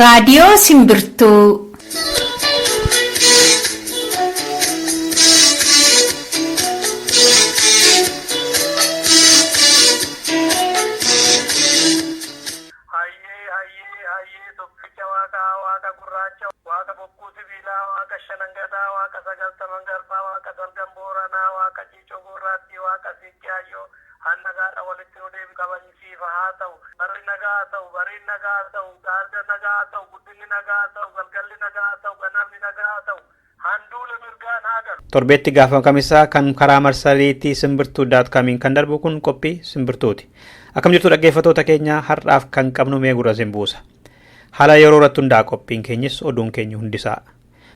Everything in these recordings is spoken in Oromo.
Raadiyoo Simbirtuu. Torbeetti gaafa kamisaa kan karaa marsariitii simbirtuu.com kan darbu kun qophii simbirtuuti. Akkam jirtu dhaggeeffattoota keenya har'aaf kan qabnu mee gurra simbuusa. Haala yeroo irratti hundaa qophiin keenyis oduun keenya hundisaa.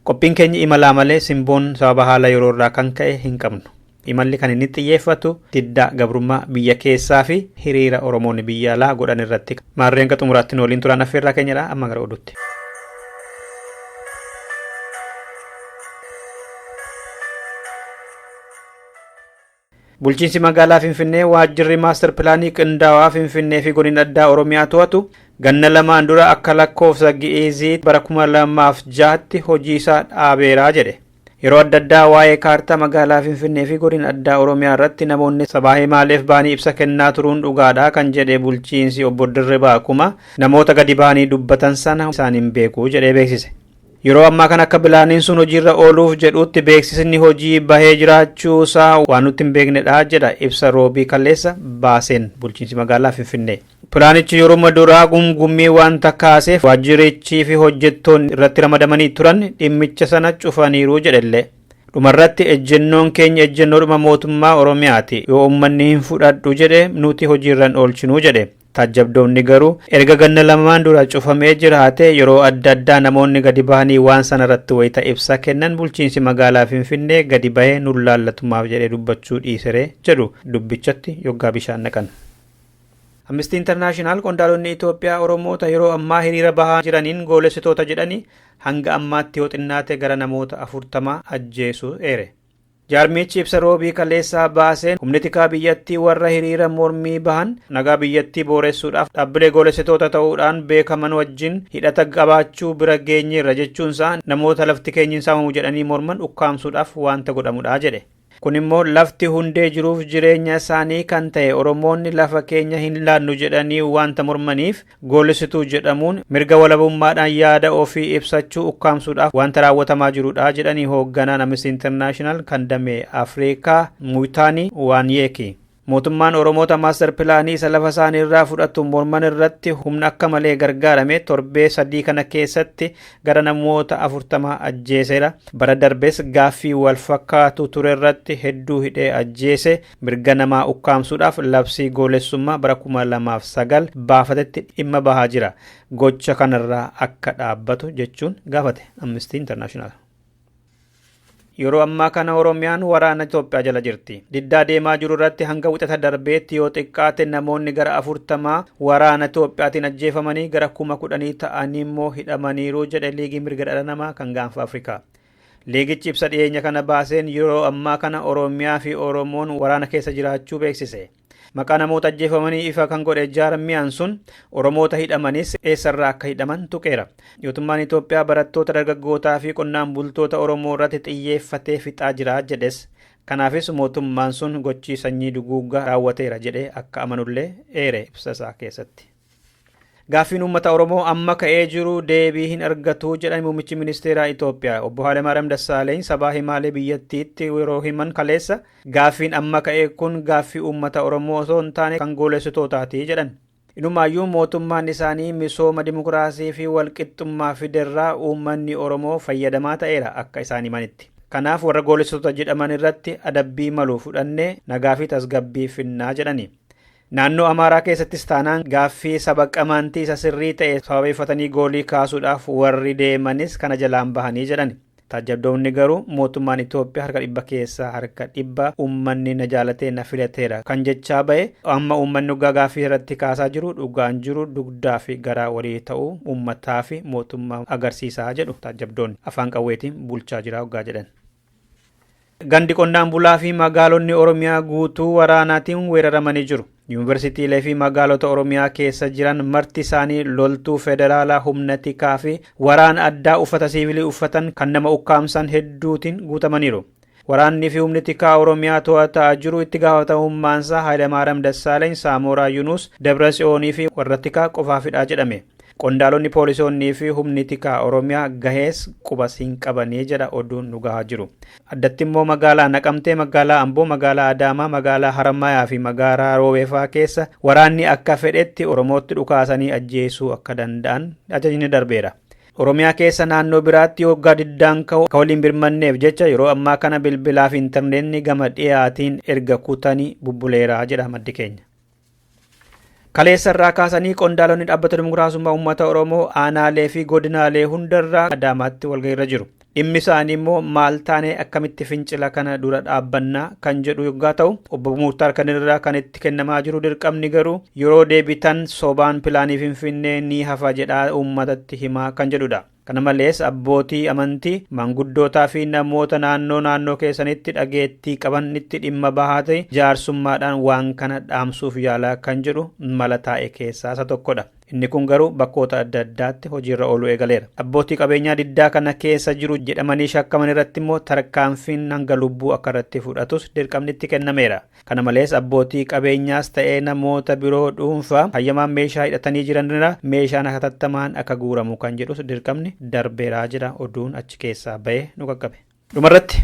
Qophiin keenya imalaa malee simboon sababa haala yeroo irraa kan ka'e hin qabnu. Imalli kan inni xiyyeeffatu diddaa gabrummaa biyya keessaa fi hiriira Oromoonni biyya alaa godhan irratti. Maarreen qaxumuraatti waliin turan affeerraa keenyadha amma gara oduutti. Bulchiinsi magaalaa Finfinnee waajjirri maastar pilaanii qindaawaa Finfinnee fi godina addaa Oromiyaa to'atu ganna lamaan dura akka lakkoofsa Gi'eezii bara 2006tti hojii isaa dhaabeeraa jedhe. Yeroo adda addaa waa'ee kaartaa magaalaa Finfinnee fi godina addaa Oromiyaa irratti namoonni sabaa himaaleef baanii ibsa kennaa turuun dhugaadha kan jedhe bulchiinsi obbo Dirribaa Kuma namoota gadi baanii dubbatan sana isaan hin beeku jedhee beeksise. Yeroo ammaa kan akka pilaaniin sun hojiirra ooluuf jedhutti beeksisni hojii bahee jiraachuu isaa waan nutti hin beeknedha jedha ibsa roobii kaleessa baaseen bulchiinsi magaalaa Finfinnee. Pilaanichi yeroo duraa gumgummii waan takkaaseef waajjirichii fi hojjettoonni irratti ramadamanii turan dhimmicha sana cufaniiru jedhellee. Dhumarratti ejjennoon keenya ejjennoodhuma mootummaa Oromiyaati. Yoo uummanni hin fudhadhu jedhe nuti hojiirran oolchinuu jedhe. Taajjabdoonni garuu erga ganna lamaan dura cufamee jiraate yeroo adda addaa namoonni gadi bahanii waan sana irratti wayita ibsa kennan bulchiinsi magaalaa Finfinnee gadi bahee nu laallatumaaf jedhee dubbachuu dhiisere jedhu dubbichatti yoggaa bishaan naqan. Amnesty International qondaalonni Itoophiyaa Oromoota yeroo ammaa hiriira bahaa jiraniin goolessitoota jedhanii hanga ammaatti yoo xinnaate gara namoota 40 ajjeesuu eere. Jaarmichi ibsa roobii kaleessaa baaseen humni tikaa biyyattii warra hiriira mormii bahan nagaa biyyattii booressuudhaaf dhaabbilee goolessitoota ta'uudhaan beekaman wajjin hidhata qabaachuu bira geenyeerra jechuunsaa namoota lafti keenyin saamamu jedhanii morman ukkaamsuudhaaf waanta godhamudha jedhe. Kun immoo lafti hundee jiruuf jireenya isaanii kan ta'e Oromoonni lafa keenya hin laannu jedhanii waanta mormaniif goolessituu jedhamuun mirga walabummaadhaan yaada ofii ibsachuu ukkaamsuudhaaf waanta raawwatamaa jirudha jedhanii hoogganaan Amnesty International kan damee Afrikaa Muyitaanii Waanyeeki. Mootummaan Oromoota maastar pilaanii isa lafa isaanii irraa fudhatu morman irratti humna akka malee gargaarame torbee 3 kana keessatti gara namoota 40 ajjeeseera. Bara darbees gaaffii wal fakkaatu ture irratti hedduu hidhee ajjeese mirga namaa ukkaamsuudhaaf labsii goolessummaa bara 2009 baafatetti dhimma bahaa jira. Gocha kanarraa akka dhaabbatu jechuun gaafate Amnesty International. Yeroo ammaa kana Oromiyaan waraana Itoophiyaa jala jirti. Diddaa deemaa jiru irratti hanga wixata darbeetti yoo xiqqaate namoonni gara 40 waraana Itoophiyaatiin ajjeefamanii gara 10,000 ta'anii immoo hidhamaniiru jedhe liigii mirga dhala namaa kan gaanfa Afrikaa. Liigichi ibsa dhiyeenya kana baaseen yeroo ammaa kana Oromiyaa fi Oromoon waraana keessa jiraachuu beeksise. Maqaa namoota ajjeefamanii ifa kan godhe jaarmiyaan sun Oromoota hidhamanis eessarraa akka hidhaman tuqeera. Mootummaan Itoophiyaa barattoota dargaggootaa fi qonnaan bultoota Oromoo irratti xiyyeeffatee fixaa jira jedhes. Kanaafis mootummaan sun gochii sanyii duguuggaa raawwateera jedhee akka amanullee eere ibsa isaa keessatti. Gaaffiin uummata Oromoo amma ka'ee jiru deebii hin argatu jedhan muummichi ministeeraa Itoophiyaa obbo Hayilemaariyaam Dassaaleny sabaa himaalee biyyattiitti yeroo himan kaleessa gaaffiin amma ka'ee kun gaaffii uummata Oromoo osoo hin taane kan goolessitootaati jedhan. Inumaayyuu mootummaan isaanii misooma dimokiraasii fi walqixxummaa fiderraa uummanni Oromoo fayyadamaa ta'eera akka isaan himanitti. Kanaaf warra goolessitoota jedhaman irratti adabbii malu fudhannee nagaa fi tasgabbii finnaa jedhani. Naannoo Amaaraa keessattis taanaan gaaffii saba qamantii isa sirrii ta'e sababeeffatanii goolii kaasuudhaaf warri deemanis kana jalaan bahanii jedhan. Taajjabdoonni garuu mootummaan Itoophiyaa harka 100 keessaa harka 100 uummanni na jaalatee na filateera kan jechaa ba'e amma uummanni dhugaa gaaffii irratti kaasaa jiru dhugaan jiru dugdaa fi garaa walii ta'uu uummataa fi mootummaa agarsiisaa jedhu taajjabdoonni afaan qawweetiin bulchaa jira dhugaa jedhan. Gandi qonnaan bulaa fi magaalonni Oromiyaa guutuu waraanaatiin weeraramanii jiru. Yuunivarsiitiilee fi magaalota Oromiyaa keessa jiran marti isaanii loltuu federaalaa humna tikaa fi waraana addaa uffata siivilii uffatan kan nama ukkaamsan hedduutiin guutamaniiru. Waraanni fi humni tikaa Oromiyaa to'ataa jiru itti gaafatamummaansaa Hayilemaariyaam Dassaaleny, Saamoraa Yunus, Dabratsiyoonii fi warra tikaa qofaafidha jedhame. Qondaalonni poolisoonnii fi humni tikaa Oromiyaa gahees qubas hin qabanii jedha oduun nu gahaa jiru. Addatti immoo magaalaa Naqamtee, magaalaa Amboo, magaalaa Adaamaa, magaalaa Harammayaa fi magaalaa Roobeefaa keessa waraanni akka fedhetti Oromootti dhukaasanii ajjeesuu akka danda'an ajajni darbeera. Oromiyaa keessa naannoo biraatti waggaa diddaan ka'u waliin birmanneef jecha yeroo ammaa kana bilbilaa fi intarneetni gama dhiyaatiin erga kutanii bubbuleeraa jedha maddi keenya. Kaleessa irraa kaasanii qondaalonni dhaabbata dimokiraasummaa uummata Oromoo aanaalee fi godinaalee hundarraa Adaamaatti walgahiirra jiru. Dhimmi isaanii immoo maal taanee akkamitti fincila kana dura dhaabbannaa kan jedhu yoggaa ta'u, obbo Muktaar kanirraa kan itti kennamaa jiru dirqamni garuu yeroo deebitan sobaan pilaanii Finfinnee ni hafa jedhaa uummatatti himaa kan jedhudha. Kana malees abbootii amantii, manguddootaa fi namoota naannoo keessanitti dhageettii qaban itti dhimma bahaa ta'e jaarsummaadhaan waan kana dhaamsuuf yaalaa kan jedhu mala taa'e keessaa isa tokkodha. Inni kun garuu bakkoota adda addaatti hojiirra ooluu eegaleera. Abbootii qabeenyaa diddaa kana keessa jiru jedhamanii shakkaman irratti immoo tarkaanfiin hanga lubbuu akka irratti fudhatus dirqamni itti kennameera. Kana malees abbootii qabeenyaas ta'ee namoota biroo dhuunfaa hayyamaan meeshaa hidhatanii jiranirra meeshaan hatattamaan akka guuramu kan jedhus dirqamni darbeeraa jira oduun achi keessaa ba'ee nu qaqqabe. Dhumarratti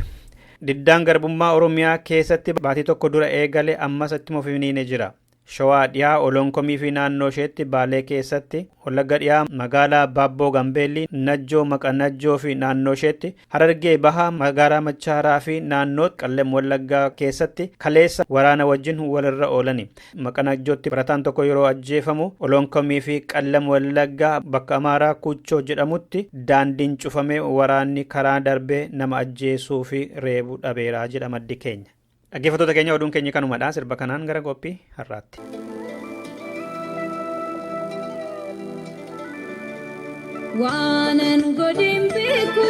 diddaan garbummaa Oromiyaa keessatti baatii tokko dura eegale ammas itti fufee jira. Shawaa dhiyaa Olonkomii fi naannoo isheetti Baalee keessatti, Wallagga dhiyaa magaalaa Baabboo Gambeellii, Najjoo Maqanajjoo fi naannoo isheetti, Harargee Bahaa magaalaa Machaaraa fi naannoo Qallem Wallaggaa keessatti kaleessa waraana wajjin walirra oolani. Maqanajjootti barataan tokko yeroo ajjeefamu, Olonkomii fi Qallem Wallaggaa bakka Amaaraa Kuchoo jedhamutti daandiin cufamee waraanni karaa darbee nama ajjeesuu fi reebuu dhabeeraa jedha maddi keenya. Dhaggeeffattoota keenya oduun keenya kanumadha. Sirba kanaan gara qophii har'aatti. Waanan godhin beeku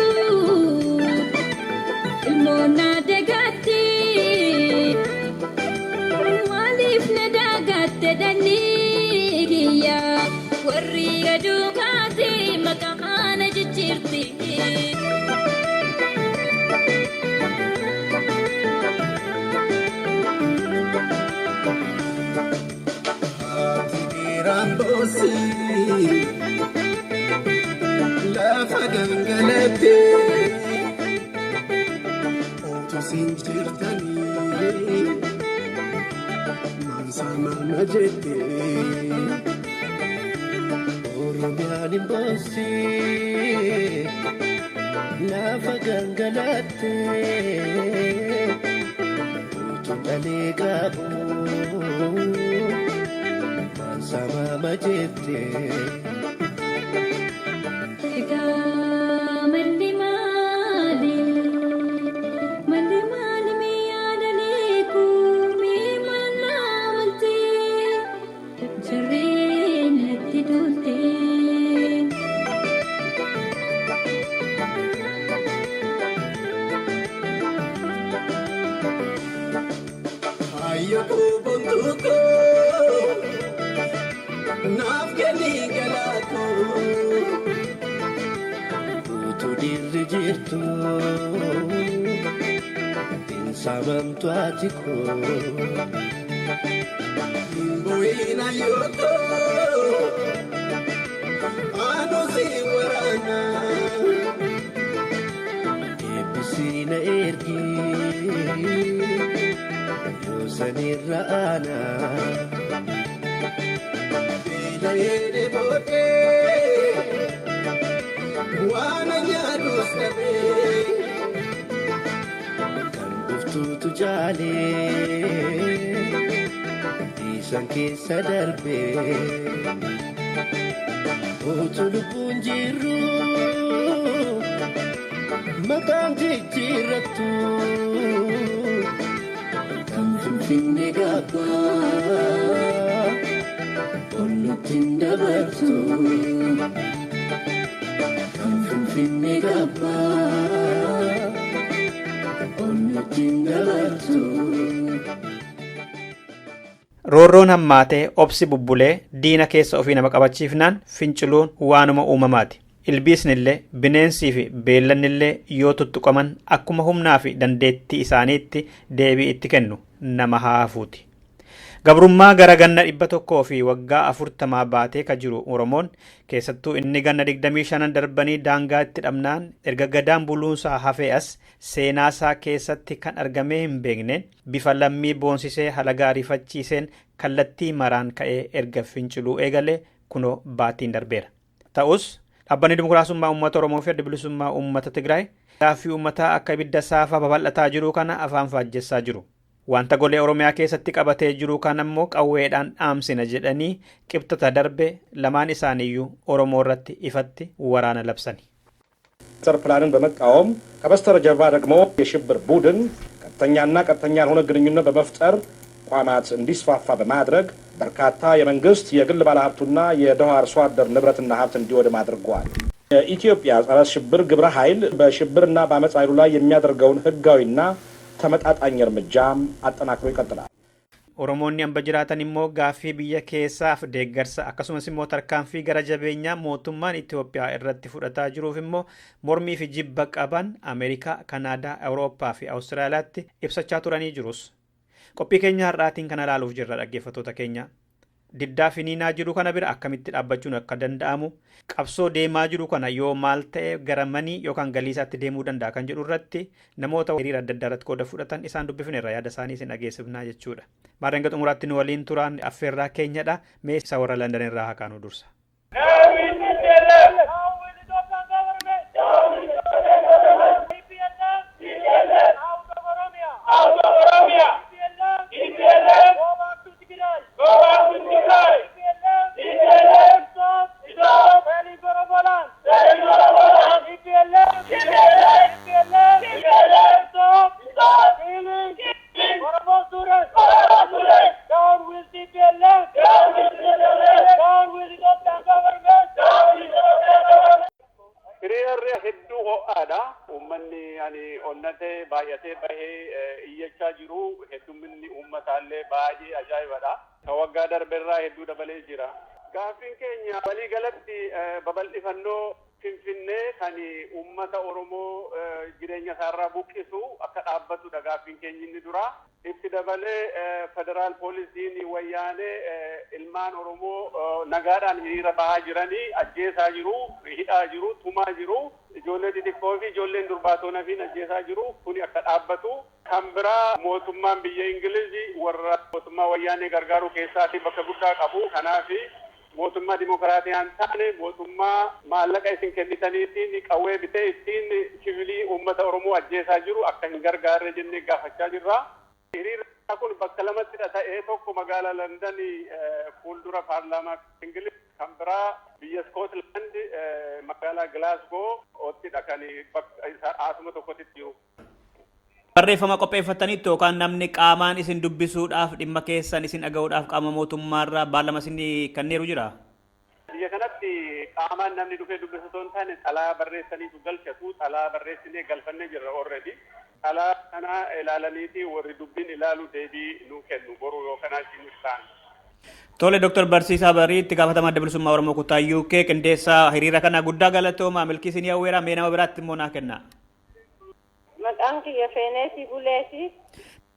ilmoon na dagatte maaliif na dagatte dhalli kiyya warri aduu kaate maqaa na jijjiirti. Rambosi lafa gangalate otu sinchirtani mansama majete Oromiyaan imbosi lafa gangalate otu nalegabu sama majete ega mandi mali me adale ku me manawte jare natti dote ayo ku buntuko Nafgani galatu Utu dirrijirtu Insamantu atiko Imbuina yoto Anu si warana Ebisina ergi Yosanirra ana Ede bote wana nyadus kabe kan buftu tu jale isan kesa darbe otu lubunjiru makam jijiratu kan finne gaba Tinda batu, kan finne gaba, onu tinda batu. Roorroon hammaatee obsi bubbulee diina keessa ofii nama qabachiifnaan finciluun waanuma uumamaati. Ilbiisnillee bineensii fi beellannillee yoo tuttuqaman akkuma humnaa fi dandeettii isaaniitti deebii itti kennu nama haafuuti. Gabrummaa gara ganna 100 fi waggaa 40 baatee ka jiru Oromoon keessattuu inni ganna 25 darbanii daangaa itti dhabnaan erga gadaan buluunsaa hafee as seenaasaa keessatti kan argamee hin beekneen bifa lammii boonsisee halagaa rifachiiseen kallattii maraan ka'ee erga finciluu eegalee kunoo baatiin darbeera. Ta'us dhaabbanni dimokiraasummaa uummata Oromoo fi bilisummaa uummata Tigraay gaaffii uummataa akka ibidda saafaa babal'ataa jiru kana afaan faajjessaa jiru. Wanta golee Oromiyaa keessatti qabatee jiru kan ammoo qawweedhaan dhaamsina jedhanii qibxata darbe lamaan isaaniiyyuu Oromoo irratti ifatti waraana labsani. ማስተር ፕላንን በመቃወም ከበስተጀርባ ደግሞ የሽብር ቡድን ቀጥተኛና ቀጥተኛ ያልሆነ ግንኙነት በመፍጠር ቋማት እንዲስፋፋ በማድረግ በርካታ የመንግስት የግል ባለሀብቱና የደሃ አርሶ አደር ንብረትና ሀብት እንዲወድም አድርጓል። የኢትዮጵያ ጸረ ሽብር ግብረ ኃይል በሽብርና በአመጽ ኃይሉ ላይ የሚያደርገውን ህጋዊና ተመጣጣኝ እርምጃም አጠናክሮ ይቀጥላል። Oromoonni hamba jiraatan immoo gaaffii biyya keessaaf deeggarsa akkasumas immoo tarkaanfii gara jabeenyaa mootummaan Itoophiyaa irratti fudhataa jiruuf immoo mormii fi jibba qaban Ameerikaa, Kanaadaa, Awurooppaa fi Awustiraaliyaatti ibsachaa turanii jirus. Qophii keenya har'aatiin kana ilaaluuf jirra dhaggeeffattoota keenya. Diddaa finiinaa jiru kana bira akkamitti dhaabbachuun akka danda'amu qabsoo deemaa jiru kana yoo maal ta'e gara manii yookaan galiisaatti deemuu danda'a kan jedhu irratti namoota hiriira adda addaa irratti qooda fudhatan isaan dubbifneerra yaada isaanii isin dhageessifnaa jechuudha. Maarreen xumuraatti nu waliin turaan affeerraa keenyadha. Mee isa warra Landan irraa haa kaanu dursa. Waggaa darbeerraa hedduu dabalee jira. Gaaffiin keenya walii galatti babal'ifannoo Finfinnee kan uummata Oromoo jireenya isaarraa buqqisu akka dhaabbatudha gaaffiin keenya inni dura. Itti dabalee federaal poolisiin wayyaanee ilmaan Oromoo nagaadhaan hiriira bahaa jiranii ajjeesaa jiru, hidhaa jiru, tumaa jiru. Ijoollee xixiqqoo fi ijoolleen durbaatona fi ajjeesaa jiru. Kuni akka dhaabbatu. Kan biraa mootummaan biyya Ingilizii warra mootummaa wayyaanee gargaaruu keessaatii bakka guddaa qabu. Kanaaf mootummaa dimokiraatiyaan taane mootummaa maallaqa isin kennitaniitiin qawwee bitee ittiin sivilii uummata Oromoo ajjeesaa jiru akka hin gargaarre jennee gaafachaa jirra. Hiriirri kun bakka lamatti ta'ee tokko magaalaa London fuuldura paarlaamaa Ingiliz, kan biraa biyya Scotland magaalaa Glasgow ottidha kan bakka asuma tokkotti jiru. Barreeffama qopheeffataniitti yookaan namni qaamaan isin dubbisuudhaaf dhimma keessan isin dhaga'uudhaaf qaama mootummaarraa beellama isin kenneeru jira? Biyya kanatti qaamaan namni dhufee dubbisu osoo hin taane xalaa barreessaniitu galchatu. Xalaa barreessinee galfannee jirra already. Xalaa kana ilaalaniiti warri dubbiin ilaalu deebii nuu kennu boruu yookaan achi nuti taane. Tole Dr. Barsiisaa Barii itti gaafatamaa adda bilisummaa Oromoo kutaa UK qindeessaa hiriira kana guddaa galatoomaa milkii isin hawweera mee nama biraatti immoo naa kenna. Maqaan kiyya Feeneesii Buleeti.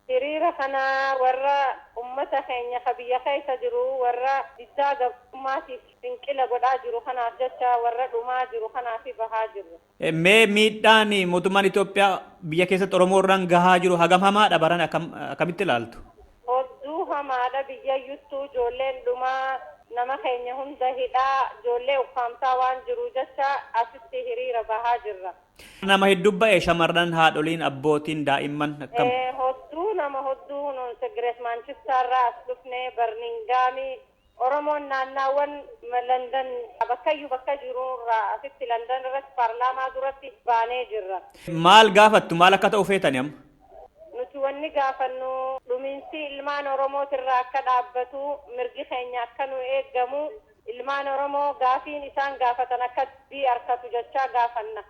Hiriira kana warra ummata keenya ka biyya keessa jiru warra diddaa gabrummaatiif fincila godhaa jiru kanaaf jecha warra dhumaa jiru kanaaf bahaa jiru. Mee miidhaan mootummaan Itoophiyaa biyya keessatti Oromoo irraan gahaa jiru hagam hamaadha baran akkamitti ilaaltu? Hodduu hamaadha biyya iyyuttuu ijoolleen dhumaa nama keenya hunda hidhaa ijoollee ukkaamsaa waan jiru jecha asitti hiriira bahaa jirra. Nama hedduu ba'e shamarran haadholiin abbootiin daa'imman akkam? Hodduu nama hodduu Segreet Maanchistaarraa as dhufnee Barmingaamii Oromoon naannaawwan London bakkayyuu bakka jirurraa asitti London irratti paarlaamaa duratti baanee jirra. Maal gaafattu maal akka ta'u feetani amma? Nuti wanni gaafannu dhumiinsi ilmaan Oromootirraa akka dhaabbatu mirgi keenya akka nu eeggamu ilmaan Oromoo gaafiin isaan gaafatan akka dubbii argatu jechaa gaafanna.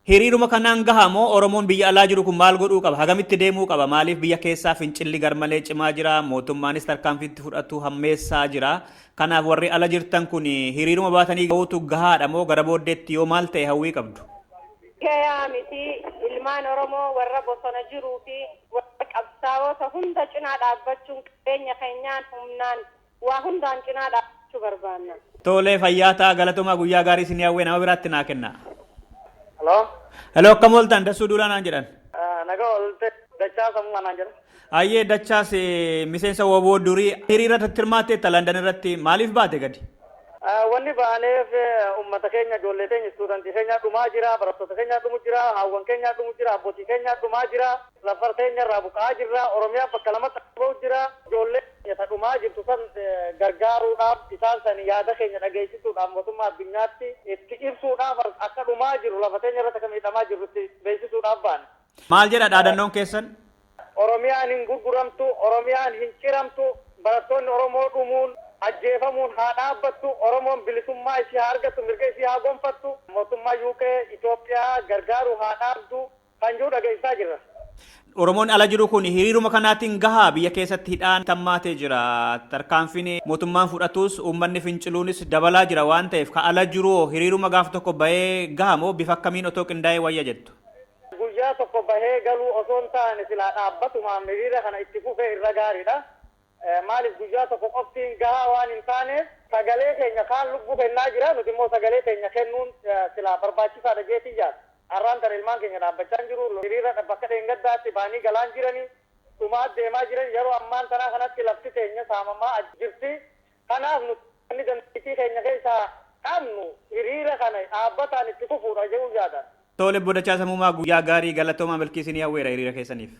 Hiriiruma kanaan gahamoo Oromoon biyya alaa jiru kun maal godhuu qaba? Hagamitti deemuu qaba? Maaliif biyya keessaa fincilli garmalee cimaa jira? Mootummaanis tarkaanfiitti fudhatu hammeessaa jira. Kanaaf warri ala jirtan kun hiriiruma baatanii gahuutu gahaadha moo gara booddeetti yoo maal ta'e hawwii qabdu? Gayaa miti ilmaan Oromoo warra bosona jiruu fi warra qabsaa'ota hunda cinaa dhaabbachuun qabeenya keenyaan humnaan waa hundaan cinaa dhaabbachuu barbaanna. Tolee fayyaa ta'a galatooma guyyaa gaarii isin hawwee nama biraatti naa kenna. Hello, akkam ooltan Dassuu Duulaa naan jedhan. nagaa oolte dachaa sammuu naan jedhan. Ayyee dachaas miseensa woboo durii hiriira irratti hirmaatteetta Landan irratti maaliif baate gadi? Wanni baaneef uummata keenya ijoollee keenya istuudantii keenya dhumaa jira, barattoota keenya dhumu jira, hawwan keenya dhumu jira, abbootii keenya dhumaa jira, lafar keenya irraa buqaa jirra, Oromiyaa bakka lamatti qabu jira, ijoollee keenya dhumaa jirtu san gargaaruudhaaf isaan san yaada keenya dhageessisuudhaaf mootummaa addunyaatti itti ibsuudhaaf akka dhumaa jiru lafa keenya irratti akka miidhamaa jirrutti beeksisuudhaaf baane. Maal jedha dhaadannoon keessan? Oromiyaan hin gurguramtu, Oromiyaan hin ciramtu, barattoonni Oromoo dhumuun ajjeefamuun haa dhaabbattu, Oromoon bilisummaa ishee haa argattu, mirga ishee haa gonfattu, mootummaa UK Itoophiyaa gargaaru haa dhaabdu kan jiru dhageessisaa jirra. Oromoon ala jiru kun hiriiruma kanaatiin gahaa biyya keessatti hidhaan tammaatee jira. Tarkaanfiin mootummaan fudhatus uummanni finciluunis dabalaa jira waan ta'eef ka ala jiru hiriiruma gaaf tokko bahee gaha moo bifa akkamiin otoo qindaa'ee wayya jettu? Guyyaa tokko bahee galuu osoo hin taane silaa dhaabbatumaan hiriira kana itti fufee irra gaariidha. Maaliif guyyaa tokko qoftiin gahaa waan hin taaneef sagalee keenya kaan lubbuu kennaa jira, nuti immoo sagalee keenya kennuun silaa barbaachisaadha jeetii jaata. Har'aan tan ilmaan keenya dhaabbachaa jiru, hiriira bakka dheengaddaatti baanii galaan jiranii, dhumaa deemaa jiran yeroo ammaan tanaa kanatti lafti keenya saamamaa jirti. Kanaaf nuti dandeettii keenya keessaa qabnu hiriira kana dhaabbataan itti fufuudha jedhuu jaata. Tole bodachaa sammumaa guyyaa gaarii galatoomaa milkiisinii hawweera hiriira keessaniif.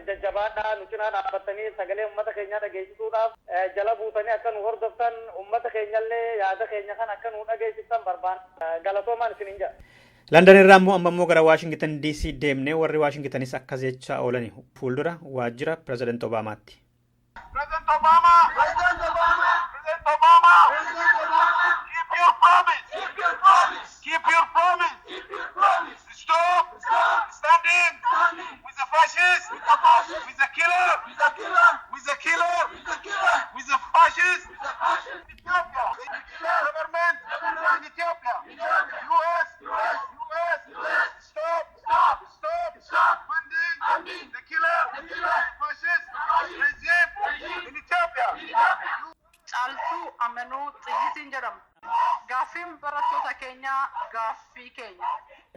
Jajjabaadhaa nu cinaa dhaabbatanii sagalee uummata keenyaa dhageessisuudhaaf jala buutanii akka nu hordoftan uummata keenyallee yaada keenya kan akka nu dhageessiftan barbaanna. Galatoomaan isiniin jedha. Landan irraa immoo amma immoo gara Waashingtan DC deemnee warri Waashingtanis akkas jechaa oolanii fuuldura waajjira Pireezident Obaamaatti. President Obama! President Obama! President Obama! President Obama! Keep your promise! Keep your promise! Keep your promise! Keep your promise! Stop! Stop! Standing! Standing! With the fascists! With the fascists! With the killer! With the killer! With the killer! With the killer! With the fascists! With the fascists! Ethiopia! The killer! Government! Government! In Ethiopia! Ethiopia! US! US! US! US! Stop! Stop! Stop! Stop! Funding! Funding! The killer! The killer! Fascist! Regime! In Ethiopia! Caaltuu amanuu xiyyitiin jedhamu. Gaaffiin barattoota keenyaa gaaffii keenya.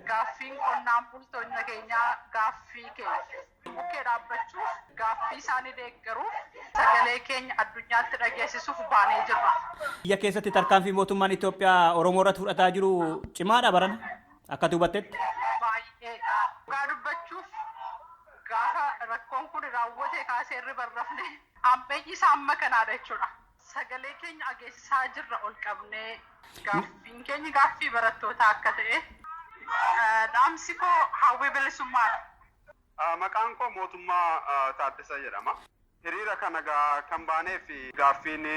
Gaaffiin qonnaan bultoonni keenyaa gaaffii keenya. Bukkee dhaabbachuuf gaaffii isaanii deeggaruuf sagalee keenya addunyaatti dhageessisuuf baanee jirra. Biyya keessatti tarkaanfii mootummaan Itoophiyaa Oromoo irratti fudhataa jiru cimaadha barana akka hubattetti. Baay'ee dhugaa dubbachuuf gaafa rakkoon kun raawwate kaasee irri barrafne ammayyi isaa amma kanaadha jechuudha. Sagalee keenya dhageessisaa jirra ol qabnee gaaffiin keenya gaaffii barattootaa akka ta'e dhaamsi koo hawwii bilisummaadha. Maqaan koo mootummaa Taaddasaa jedhama. Hiriira kana kan baanee fi gaaffiin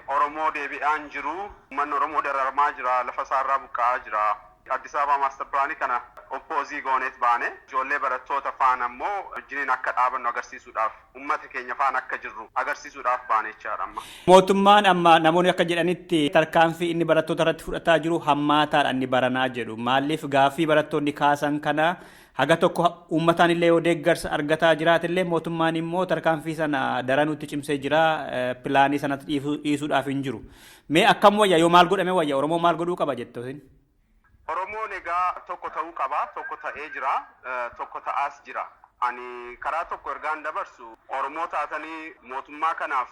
Oromoo deebi'aan jiru, uummanni Oromoo dararamaa jira, lafa isaarraa buqqa'aa jira. Addis Ababa maaster pilaanii kana oppoozii gooneet baane ijoollee barattoota faana ammoo wajjiniin akka dhaabannu agarsiisuudhaaf uummata keenya faana akka jirru agarsiisuudhaaf baane jechaadha amma. Mootummaan amma namoonni akka jedhanitti tarkaanfii inni barattoota irratti fudhataa jiru hammaataadha inni baranaa jedhu. Maaliif gaaffii barattoonni kaasan kana haga tokko uummataan illee yoo deeggarsa argataa jiraatillee mootummaan immoo tarkaanfii sana daranuutti cimsee jira pilaanii sanatti dhiisuudhaaf hin jiru. Mee akkam wayya yoo maal godhame wayya Oromoo maal godhuu qaba jettu? Oromoon egaa tokko ta'uu qaba, tokko ta'ee jira, tokko ta'aas jira. Ani karaa tokko ergaan dabarsu Oromoo taatanii mootummaa kanaaf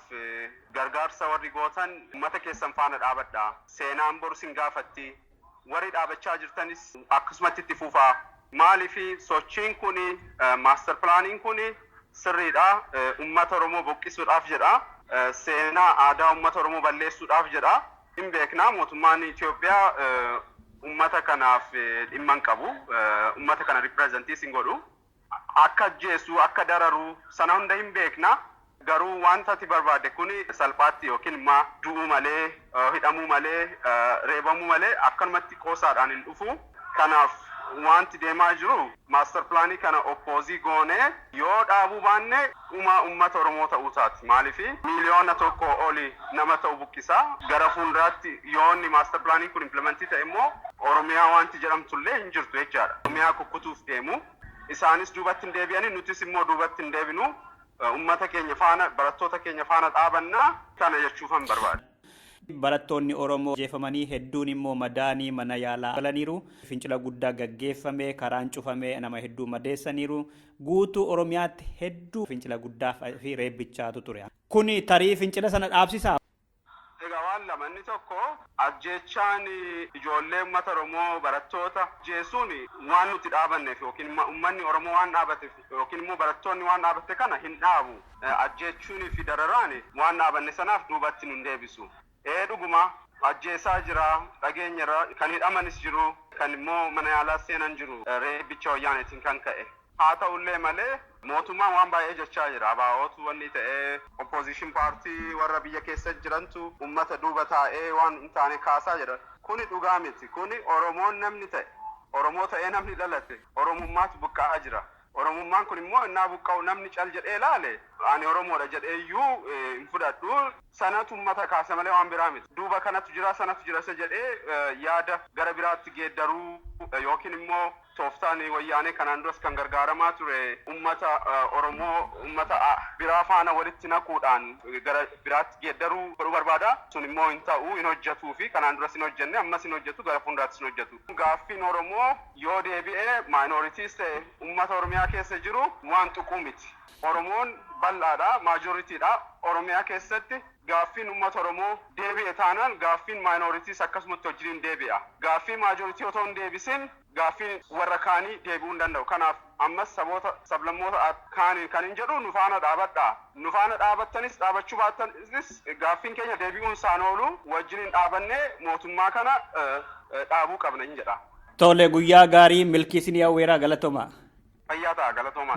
gargaarsa warri gootan uummata keessan faana dhaabadha. Seenaan boru sin gaafatti. Warri dhaabachaa jirtanis akkasumatti itti fufaa. Maaliifi sochiin kuni maaster pilaaniin kuni sirriidha. Uummata Oromoo buqqisuudhaaf jedha. Seenaa aadaa uummata Oromoo balleessuudhaaf jedha. Hin beeknaa mootummaan Itoophiyaa ummata kanaaf dhimma hin qabu, ummata kana ripireezentii sin godhu, akka ajjeesu, akka dararu sana hunda hin beekna. Garuu wanta ati barbaadde kuni salphaatti yookiin immoo du'uu malee, hidhamuu malee, reebamuu malee akkanumatti qoosaadhaan hin dhufu. Kanaaf wanti deemaa jiru maaster pilaanii kana oppoozii goonee yoo dhaabuu baanne uummata Oromoo ta'uu taati. Maaliif miiliyoona tokko oli nama ta'u buqqisaa gara fuulduraatti yoo inni maaster pilaanii kun implementii ta'e immoo Oromiyaa wanti jedhamtullee hin jirtu jechaadha. Oromiyaa kukkutuuf deemu isaanis duubatti hin deebi'anii nutis immoo duubatti hin deebinu uummata keenya faana barattoota keenya faana dhaabannaa kana jechuufan barbaada. Barattoonni Oromoo jeefamanii hedduun immoo madaanii mana yaalaa galaniiru. Fincila guddaa gaggeeffame, karaan cufame, nama hedduu madeessaniiru. Guutuu Oromiyaatti hedduu fincila guddaa fi reebbichaatu ture. Kuni tarii fincila sana dhaabsisaa? Egaa waan lama inni tokko ajjechaan ijoollee uummata Oromoo barattoota jeesuun waan nuti dhaabanneef yookiin uummanni Oromoo waan dhaabateef yookiin immoo barattoonni waan dhaabate kana hin dhaabu. Ajjechuun fi dararaan waan dhaabanne sanaaf duubatti nun deebisu. Dhuguma ajjeesaa jira, dhageenyarra kan hidhamanis jiru, kan immoo mana yaalaa seenan jiru reebbicha wayyaaneetiin kan ka'e. Haa ta'ullee malee mootummaan waan baay'ee jechaa jira. Abaa'ootu wanni ta'ee opposition paartii warra biyya keessa jirantu uummata duuba taa'ee waan hin taane kaasaa jira. Kuni dhugaa miti. Kuni Oromoon namni ta'e, Oromoo ta'ee namni dhalate, Oromummaatu buqqa'aa jira. Oromummaan kun immoo innaa buqqa'u namni cal jedhee laale ani Oromoodha jedhee iyyuu hin fudhadhu. Sanatu uummata kaase malee waan biraa miti. Duuba kanatu jira sanatu jira isa jedhee yaada gara biraatti geeddaruu yookiin immoo tooftaan wayyaanee kanaan duras kan gargaaramaa ture uummata Oromoo uummata biraa faana walitti naquudhaan gara biraatti geeddaruu godhuu barbaada. Sun immoo hin ta'u hin hojjetuu fi kanaan duras hin hojjenne ammas hin hojjetu gara fuulduraattis hin hojjetu. Gaaffiin Oromoo yoo deebi'ee maayinooritiis ta'e uummata Oromiyaa keessa jiru waan tuquu miti. Oromoon bal'aadha, maajoritiidha. Oromiyaa keessatti gaaffiin uummata Oromoo deebi'e taanaan gaaffiin maayinooritiis akkasumatti wajjin deebi'a. Gaaffii maajoritii otoo hin deebisin gaaffiin warra kaanii deebi'uu hin danda'u. Kanaaf ammas saboota sablammoota kaaniin kan hin jedhu nu faana dhaabadhaa. Nu faana dhaabattanis dhaabachuu baattanis gaaffiin keenya deebi'uun isaan oolu wajjin dhaabannee mootummaa kana dhaabuu qabna hin jedha. Tole guyyaa gaarii milkii isin hawweeraa galatoomaa. Fayyaa ta'a galatoomaa.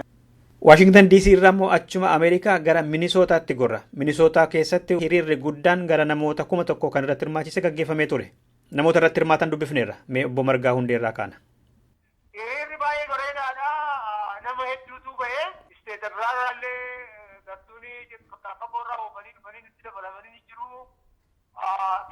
Washington DC irraa immoo achuma Ameerikaa gara Minisootaatti gorra. Minisootaa keessatti hiriirri guddaan gara namoota 1,000 kan irratti hirmaachise gaggeeffamee ture. Namoota irratti hirmaatan dubbifneerra. Mee obbo Margaa Hundeerraa kaana. Hiriirri baay'ee bareedaadha. Nama hedduutu ba'ee isteetarraallee gartuunii qaqqaboorraa oofanii dhufanii nutti dabalamanii jiru.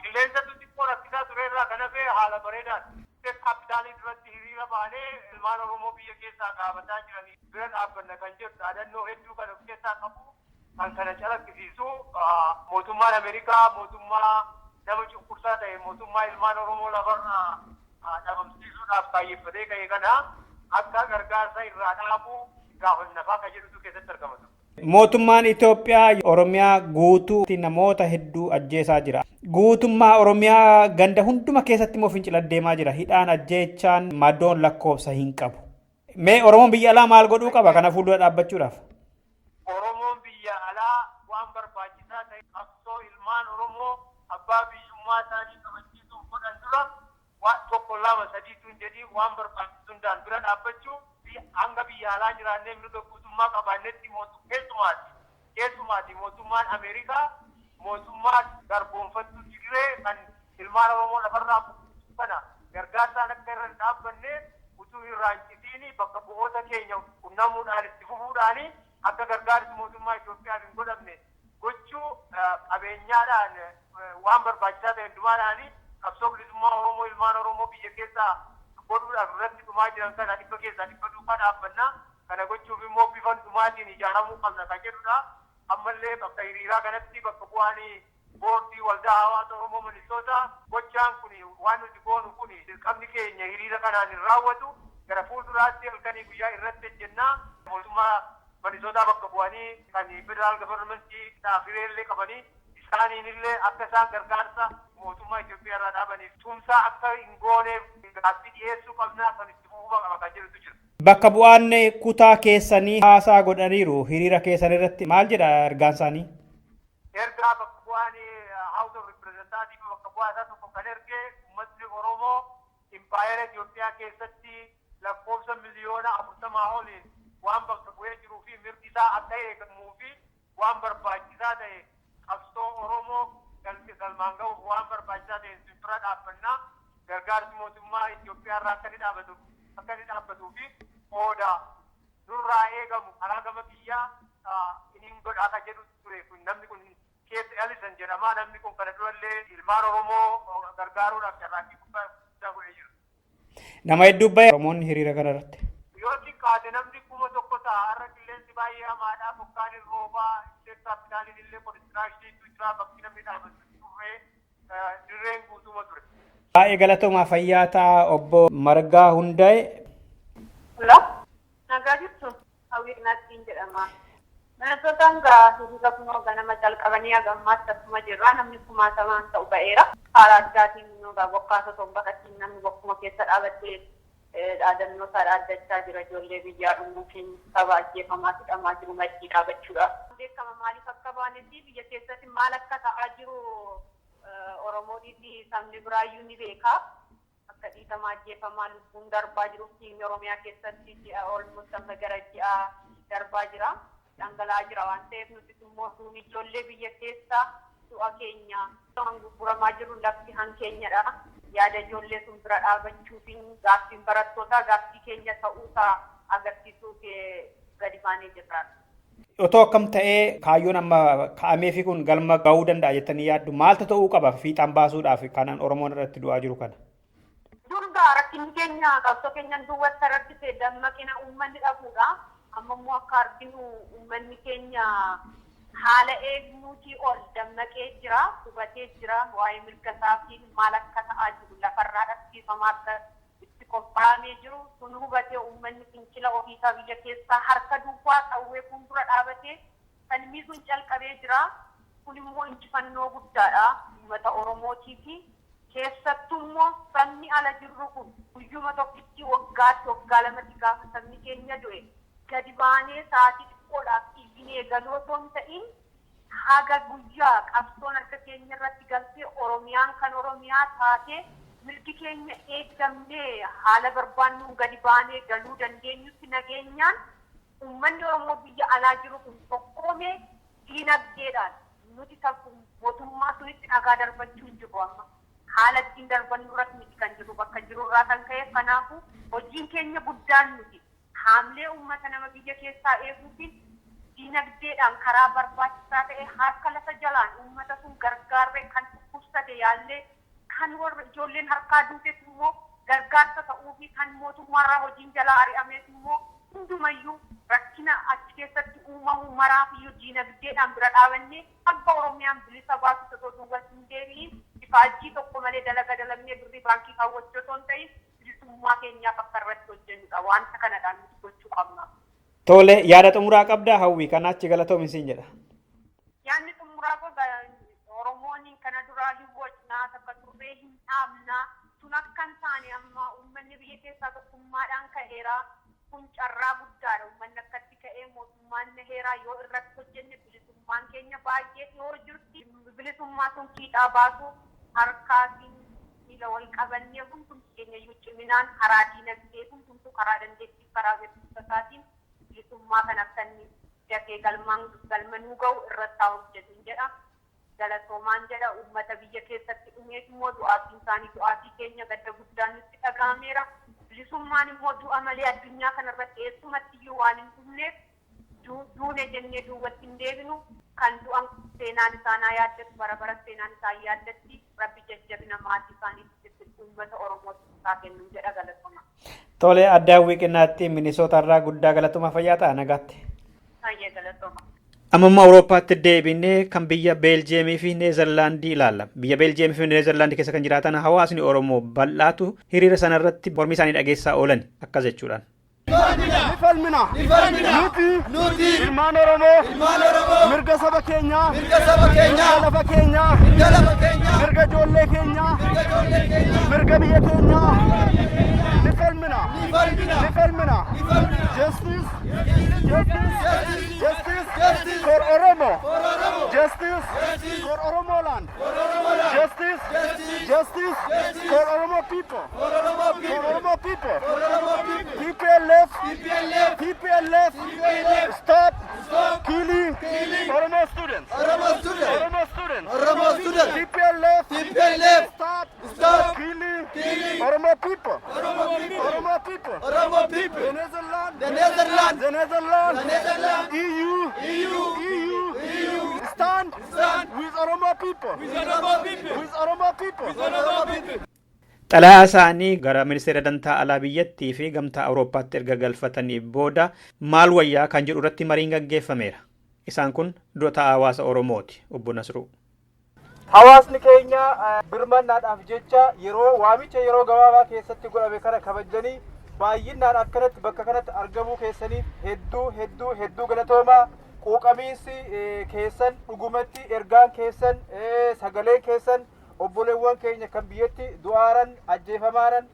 Qilleensatu xiqqoo rakkisaa turerraa kan hafe haala bareedaadha. Kaapitaalii duratti hiriira baanee ilmaan Oromoo biyya keessaa dhaabataa jiranii bira dhaabbanna kan jedhu dhaadannoo hedduu kan of keessaa qabu kan kana calaqqisiisu mootummaan Ameerikaa mootummaa nama cunqursaa ta'e mootummaa ilmaan Oromoo lafarraa dhabamsiisuudhaaf kaayeffatee ka'e kana akka gargaarsa irraa dhaabu gaafannafaa kan jedhutu keessatti argamatu. Mootummaan Itoophiyaa Oromiyaa guutuu namoota hedduu ajjeesaa jira. Guutummaa Oromiyaa ganda hunduma keessatti immoo fincila deemaa jira. Hidhaan ajjeechaan maddoon lakkoofsa hin qabu. Mee Oromoon biyya alaa maal godhuu qaba kana fuuldura dhaabbachuudhaaf? Oromoon biyya alaa waan barbaachisaa ta'e qabsoo ilmaan Oromoo abbaa biyyummaa isaanii kabachiisuuf godhan dura waan tokko lama sadiitu hin jedhiin waan barbaachisu hundaan bira dhaabbachuu hanga biyya alaa jiraannee mirga guutummaa qabaannetti keessumaati mootummaan Ameerikaa mootummaan garboonfattuu Tigiree kan ilmaan Oromoo lafarraa buqqisuu kana gargaarsaan akka irra hin dhaabbanne utuu irraan citiini bakka bu'oota keenya qunnamuudhaan itti fufuudhaan akka gargaarsi mootummaa Itoophiyaa hin godhamne gochuu qabeenyaadhaan waan barbaachisaa ta'e hundumaadhaan qabsoo bilisummaa Oromoo ilmaan Oromoo biyya keessaa godhuudhaaf irratti dhumaa jiran kana dhibba keessaa dhibba duukaa dhaabbannaa kana gochuuf immoo bifa dhumaatiin ijaaramuu qabna kan jedhudha. Ammallee bakka hiriiraa kanatti bakka bu'aanii boordii waldaa hawaasa Oromoo Minisootaa gochaan kun waan nuti goonu kun dirqamni keenya hiriira kanaan hin raawwatu gara fuulduraatti halkanii guyyaa irratti hojjennaa mootummaa Minisootaa bakka bu'anii kan federaal gavarmentii dhaafireellee qabanii isaaniin illee akka isaan gargaarsa mootummaa Itoophiyaa irraa dhaabaniif tumsaa akka hin gooneef gaaffii dhiyeessuu qabnaa kan itti fufuu qaba kan jedhutu jira. Bakka bu'aan kutaa keessanii haasaa godhaniiru hiriira keessan irratti maal jedha ergaan isaanii? Ergaa bakka bu'aan House of Representatives bakka bu'aa isaa tokko kan erge uummatni Oromoo impaayera Itoophiyaa keessatti lakkoofsa miliyoona 40 oliin waan bakka bu'ee jiruu fi mirgi isaa akka eegamuu fi waan barbaachisaa ta'e qabsoo Oromoo galmaan ga'uuf waan barbaachisaa ta'e bira dhaabbannaa gargaarsi mootummaa Itoophiyaa irraa akka inni dhaabatu akka inni dhaabbatuu fi qooda nurraa eegamu karaa gama biyyaa inin godhaa kan jedhu ture kun namni kun keessa Ellison jedhama namni kun kana durallee ilmaan Oromoo gargaaruudhaaf carraaqqii guddaa godhee jira. Nama hedduu bahe Oromoonni hiriira kana irratti. Yoo xiqqaate namni 1,000 ta'a har'a qilleensi baay'ee hamaadha bokkaan roobaa keessaa midhaaniin illee konistiraakshiniitu jira bakki namni dhaabbatu turree dirreen guutuma ture. Baay'ee galatoomaa fayyaa ta'a obbo Margaa Hundaa'e. Hello? Nagaa jirtu? Hawwii Naattiin jedhama. Manatootaan hiriira kunoo ganama jalqabanii hagammaatti akkuma jirra namni 60,000 ta'u ba'eera. Haala addaatiin immoo bokkaasa tombaqatiin namni bokkuma keessa dhaabattee dhaadannoo isaa dhaaddachaa jira ijoollee biyyaa dhumuufiin saba ajjeefamaa hidhamaa jiru maddii dhaabachuudha. Beekama maaliif akka baanetti biyya keessatti maal akka ta'aa jiru Oromoodhii sabni biraayyuu ni beeka. Akka dhiitamaa ajjeefamaa lubbuun darbaa jiru fiilmi Oromiyaa keessatti ji'a olmuun gara ji'a darbaa jira. Dhangala'aa jira waan ta'eef nuti immoo sun ijoollee biyya keessaa du'a keenya kan gurguramaa jiru lafti hankeenyadha. Yaada ijoollee sun bira dhaabachuufiin gaaffiin barattootaa gaaffii keenya ta'uusaa agarsiisuuf gadi baanee jirra. Otoo akkam ta'ee kaayyoon amma kaa'ameefi kun galma ga'uu danda'a jettanii yaaddu maaltu ta'uu qaba fiixaan baasuudhaaf kanan Oromoon irratti du'aa jiru kana? Durgaa rakkinni keenya qabsoo keenyan duwwatti rakkisee dammaqina uummanni dhabuudha. Amma immoo akka arginu uummanni keenya haala eegnuutii ol dammaqee jira, hubatee jira, waa'ee mirga isaatiin maal akka ta'aa jiru lafarraa dhabsiifamaa akka itti qophaa'amee jiru sun hubatee uummanni fincila ofiisaa biyya keessaa harka duwwaa qawwee fuuldura dhaabatee falmii sun calqabee jira. Kun immoo injifannoo guddaadha uummata Oromootii fi keessattuu immoo sabni ala jirru kun guyyuma tokkitti waggaa lamatti gaafa sabni keenya du'e. Gadi baanee sa'aatii xiqqoodhaaf dhiibinee galoo osoo hin ta'in haga guyyaa qabsoon harka keenya irratti galtee Oromiyaan kan Oromiyaa taatee mirgi keenya eeggamnee haala barbaannuun gadi baanee galuu dandeenyutti nageenyaan uummanni Oromoo biyya alaa jiru kun tokkoomee diinagdeedhaan nuti mootummaa sunitti dhagaa darbachuu hin jiru amma. Haala ittiin darbannu irratti miti kan jiru bakka jiru irraa kan ka'e kanaafuu hojiin keenya guddaan nuti. Haamlee uummata nama biyya keessaa eeguutiin diinagdeedhaan karaa barbaachisaa ta'e harka lafa jalaan uummata sun gargaarree kan dhukkubsate yaallee kan warra ijoolleen harkaa duuteef immoo gargaarsa ta'uu fi kan mootummaarraa hojiin jalaa ari'ameef immoo hundumayyuu rakkina achi keessatti uumamu maraafiyyuu diinagdeedhaan bira dhaabannee akka Oromiyaan bilisa baatu osoo duwwatti hin deebiin ifaajjii tokko malee dalaga dalagnee birrii baankii kaawwachuu osoo hin ta'in bilisummaa keenyaaf akka irratti hojjennudha. Wanta kanadhaan nuti gochuu qabna. Tole yaada xumuraa qabdaa hawwii kana achi galatoomi siin jedha. Yaadni xumuraa kun Oromoon kana duraa hin bocnaa takka turree hin dhaabnaa sun akka hin taane amma uummanni biyya keessaa tokkummaadhaan ka'eera. Kun carraa guddaadha uummanni akkatti ka'ee mootummaan heeraa yoo irratti hojjenne bilisummaan keenya baay'ee yoo jirti bilisummaa sun fiixaa baasuu harkaatiin miila wal qabannee hundumti keenya iyyuu ciminaan karaa diinagdee hundumtuu karaa dandeettii karaa beekumsaatiin bilisummaa kan akka inni dafee galmanuu ga'u irratti haa hojjetu jedha. Galatoomaan jedha uummata biyya keessatti dhumeef immoo du'aatiin isaanii du'aatii keenya gadda guddaan nutti dhaga'ameera. Bilisummaan immoo du'a malee addunyaa kanarratti eessumatti iyyuu waan hin dhumneef duune jennee duubatti hin deebinu kan du'an seenaan isaanii yaaddatu bara bara seenaan isaa yaaddatti rabbi jajjabina maatii isaaniitti uummata Oromootti isaa kennu jedha galatoma. Tole addaan wiiqinaatti Minisoota irraa guddaa galatoma fayyaa ta'a nagaatti. Baay'ee galatoma. Amma Awuroopaatti deebinee kan biyya Beeljeemii fi Neezerlaandii ilaalla. Biyya Beeljeemii fi Neezerlaandii keessa kan jiraatan hawaasni Oromoo bal'aatu hiriira sanarratti mormii isaanii dhageessaa oolan akkas jechuudhaan. Ni falmina. Nuti ilmaan Oromoo mirga saba keenyaa, mirga lafa keenyaa, mirga ijoollee keenyaa, mirga biyya keenyaa ni falmina. Justice for Oromo. Justice for Oromo land. Justice for Oromo people. TPLF, stop killing Oromo students. TPLF, stop killing Oromo people. With Oromo people. With Oromo people. Xalayaa isaanii gara ministeera dantaa alaa biyyattii fi gamtaa Awurooppaatti erga galfatanii booda maal wayyaa kan jedhu irratti mariin gaggeeffameera. Isaan kun dura ta'aa hawaasa Oromooti. Obbo Nasruu. Hawaasni keenya birmannaadhaaf jecha waamicha yeroo gabaabaa keessatti godhame kana kabajanii baay'inaan akkanatti bakka kanatti argamuu keessaniif hedduu galatoomaa. Quuqamiinsi keessan dhugumatti ergaan keessan sagaleen keessan obboleewwan keenya kan biyyatti du'aaran ajjeefamaaran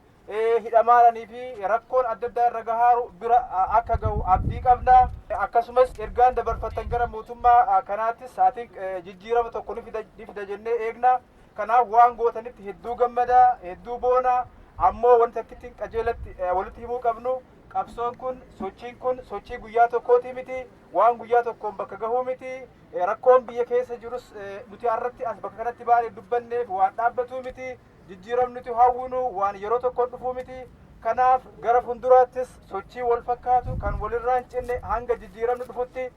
hidhamaaranii fi rakkoon adda addaa irra gahaaru bira akka gahu abdii qabna. Akkasumas ergaan dabarfatan gara mootummaa kanaattis saatiin jijjiirama tokko ni fida jennee eegna. Kanaaf waan gootanitti hedduu gammada, hedduu boona. Ammoo wanta akkittiin qajeelatti walitti himuu qabnu qabsoon kun sochii guyyaa tokkooti miti. Waan guyyaa tokkoon bakka gahuu miti. Rakkoon biyya keessa jirus nuti har'atti as bakka kanatti baanee dubbanneef waan dhaabbatu miti. Jijjiiramni nuti hawwinu waan yeroo tokkoon dhufuu miti. Kanaaf gara fuulduraattis sochii wal fakkaatu kan walirraa hin cinne hanga jijjiiramni dhufutti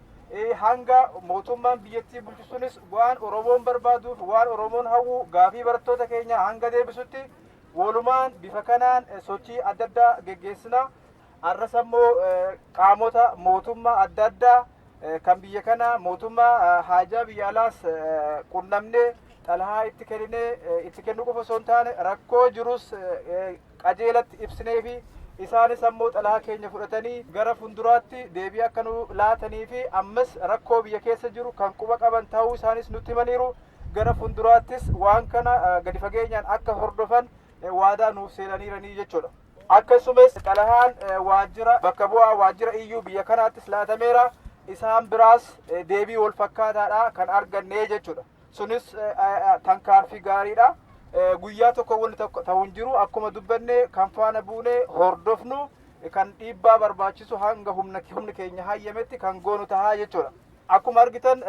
hanga mootummaan biyyattii bulchisuunis waan Oromoon barbaaduuf waan Oromoon hawwu gaafii barattoota keenya hanga deebisutti walumaan bifa kanaan sochii adda addaa geggeessina. Har'as ammoo qaamota mootummaa adda addaa kan biyya kana mootummaa haajaa biyya alaas qunnamnee xalayaa itti kennu qofa osoo hin taane rakkoo jirus qajeelatti ibsinee fi isaanis ammoo xalayaa keenya fudhatanii gara fuulduraatti deebii akka nu laatanii fi ammas rakkoo biyya keessa jiru kan quba qaban ta'uu isaanis nutti himaniiru. Gara fuulduraattis waan kana gadi fageenyaan akka hordofan waadaa nuuf seenaniiranii jechuudha. Akkasumas xalayaan waajjira bakka bu'aa waajjira iyyuu biyya kanaattis laatameera. Isaan biraas deebii wal fakkaataadha kan arganne jechuudha. Sunis tarkaanfii gaariidha. Guyyaa tokko wanti ta'u hin jiru akkuma dubbanne kan faana buunee hordofnu kan dhiibbaa barbaachisu hanga humni keenya hayyametti kan goonu tahaa jechuudha. Akkuma argitan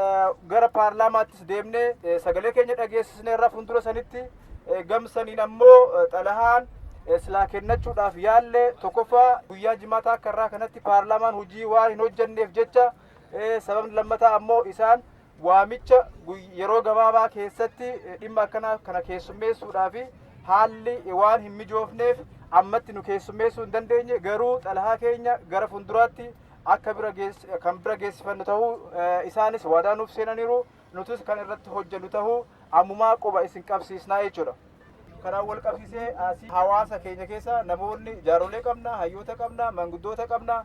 gara paarlaamaattis deemnee sagalee keenya dhageessisneerra fuuldura sanitti gamsaniin ammoo xalayaan silaa kennachuudhaaf yaalle tokkoffaa guyyaa jimaataa akka irraa kanatti paarlaamaan hojii waan hin hojjenneef jecha sababni lammataa ammoo isaan waamicha yeroo gabaabaa keessatti dhimma akkanaa kana keessummeessuudhaaf haalli waan hin mijoofneef ammatti nu keessummeessuu hin dandeenye. Garuu xalayaa keenya gara fuulduraatti akka bira geessifannu ta'uu isaanis waadaa nuuf seenaniiru. Nutis kan irratti hojjennu ta'uu ammumaa quba isin qabsiisnaa jechuudha. Kanaan wal qabsiisee hawaasa keenya keessa namoonni jaarolee qabna, hayyoota qabna, manguddoota qabna.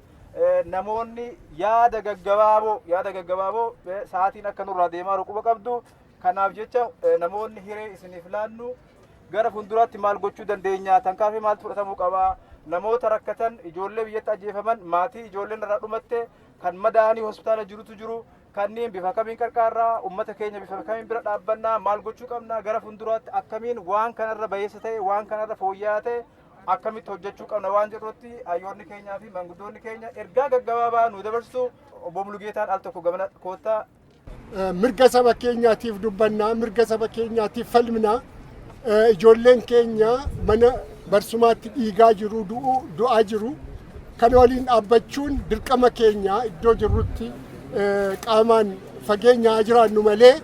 Namoonni yaada gaggabaaboo sa'aatiin akka nurraa deemaa quba qabdu. Kanaaf jecha namoonni hiree isiniif laannu gara fuulduraatti maal gochuu dandeenya, tarkaanfii maaltu fudhatamuu qaba, namoota rakkatan, ijoollee biyyatti ajjeefaman, maatii ijoolleen irraa dhumatte, kan madaa'anii hospitaala jirutu jiru, kanneen bifa kamiin qarqaarraa uummata keenya bifa kamiin bira dhaabbannaa, maal gochuu qabna, gara fuulduraatti akkamiin waan kanarra bayeessa ta'e, waan kanarra fooyya'aa ta'e akkamitti hojjechuu qabna waan jedhutti hayyoonni keenyaa fi manguddoonni keenya ergaa gaggabaabaa nu dabarsu. Obbo Mulugeetaan al tokko gamana koottaa. Mirga saba keenyaatiif dubbannaa, mirga saba keenyaatiif falminaa. Ijoolleen keenya mana barsumaatti dhiigaa jiru, du'aa jiru. Kan waliin dhaabbachuun dirqama keenya iddoo jirrutti qaamaan fageenyaa jiraannu malee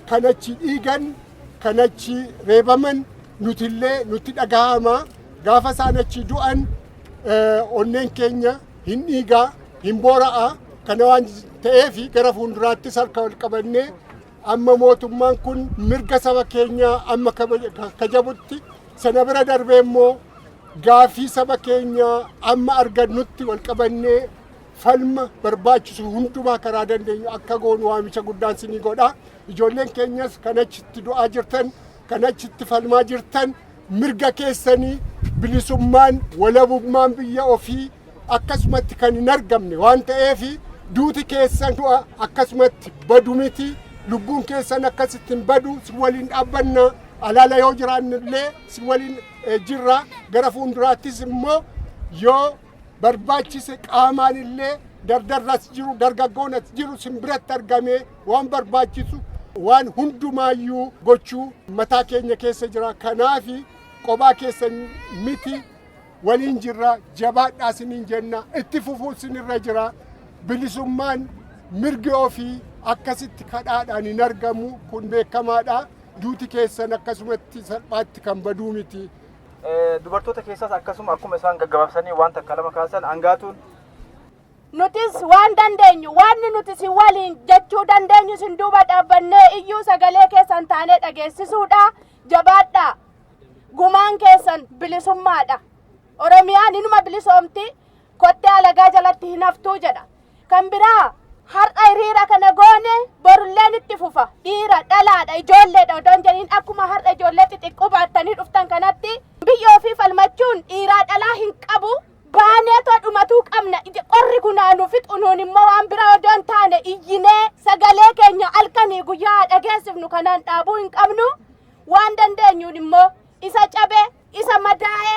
kan achi dhiigan, kan achi reebaman nutillee nutti dhagahama. Gaafa isaan achi du'an onneen keenya hin dhiigaa, hin boora'aa. Kana waan ta'eef gara fuulduraattis harka wal qabannee amma mootummaan kun mirga saba keenyaa amma kabajutti sana bira darbee immoo gaafii saba keenyaa amma argannutti wal qabannee falma barbaachisu hundumaa karaa dandeenyu akka goonu waamicha guddaan sinii godha. Ijoolleen keenyas kan achitti du'aa jirtan, kan achitti falmaa jirtan mirga keessanii bilisummaan walabummaan biyya ofii akkasumatti kan hin argamne waan ta'eef duuti keessan du'a akkasumatti badu miti. Lubbuun keessan akkasitti hin badu. Si waliin dhaabbanna. Alaala yoo jiraannillee si waliin jirra. Gara fuulduraattis immoo yoo barbaachise qaamaan illee dardarras jiru, dargaggoonas jiru sin biratti argamee waan barbaachisu waan hundumaayyuu gochuu mataa keenya keessa jira. Kanaafi qobaa keessan miti waliin jirra. Jabaadhaa siniin jenna. Itti fufuu sinirra jira. Bilisummaan mirgi ofii akkasitti kadhaadhaan hin argamu kun beekamaadha. Duuti keessan akkasumatti salphaatti kan baduu miti. Dubartoota keessaas akkuma isaan gaggabaabsanii waan takka lama kaasan hangaatuun nutis waan dandeenyu waan nuti si waliin jechuu dandeenyu sin duuba dhaabbannee iyyuu sagalee keessan taanee dhageessisuudha. Jabaadha. Gumaan keessan bilisummaadha. Oromiyaan inuma bilisoomti kottee alagaa jalatti hin haftuu jedha. Kan biraa har'a hiriira kana goone borulleen itti fufa. Dhiira dhalaadha ijoolleedha odoon jedhin akkuma har'a ijoollee xixiqqoo baattanii dhuftan kanatti biyya ofii falmachuun dhiiraa dhalaa hin qabu. Baaneetoo dhumatuu qabna. Qorri kunaanuu fixunuun immoo waan biraa odoon taane iyyinee sagalee keenya halkanii guyyaa dhageessifnu kanaan dhaabuu hin qabnu. Waan dandeenyuun immoo isa cabe isa madaa'e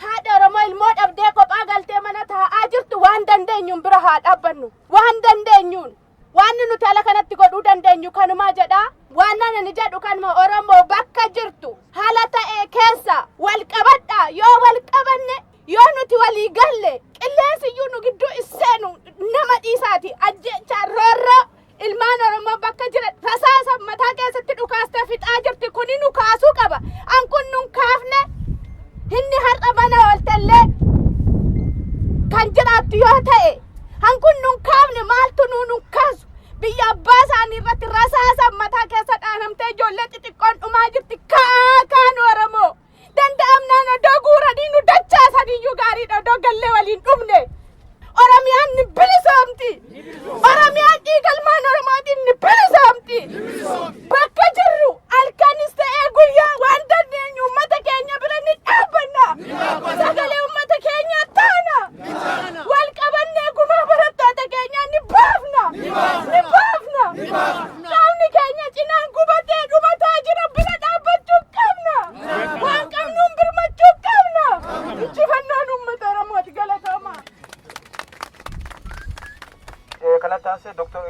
haadha Oromoo ilmoo dhabdee kophaa galtee mana taa'aa jirtu waan dandeenyuun bira haa dhaabbannu. Waan dandeenyuun waan nuti ala kanatti godhuu dandeenyu kanumaa jedha. Waan ani jedhu kanuma Oromoo bakka jirtu haala ta'e keessa wal qabadha. Yoo wal qabanne yoo nuti walii galle qilleensi iyyuu nu gidduu isseenu nama dhiisaati. Ajjecha roorroo ilmaan Oromoo bakka jira rasaasa mataa keessatti dhukaastee fixaa jirti kuni nu kaasuu qaba. An kun nun kaafne inni har'a mana ooltellee kan jiraattu yoo ta'e an kun nun kaafne maaltu nun kaasu biyya abbaa isaanii irratti rasaasa mataa keessa dhaanamtee ijoollee xixiqqoon dhumaa jirti kaan Oromoo danda'amnaan odoo guuranii nu dachaasaniyyuu gaariidha odoo gallee waliin dhumne. Oromiyaan ni bilisoomti. Oromiyaan dhiigalmaan Oromootiin ni bilisoomti. Bakka jirru halkanis ta'ee guyyaa waan dandeenyu uummata keenya bira ni dhaabbanna. Sagalee uummata keenyaa taana. Wal qabannee gumaa barattoota keenyaa ni baafna. Ni baafna. Qaamni keenya cinaan gubatee dhumataa jira bira dhaabbachuu qabna. Waan qabnuun birmachuu qabna. Injifannoon uummata Oromooti galatooma. kanatti aansee Dr.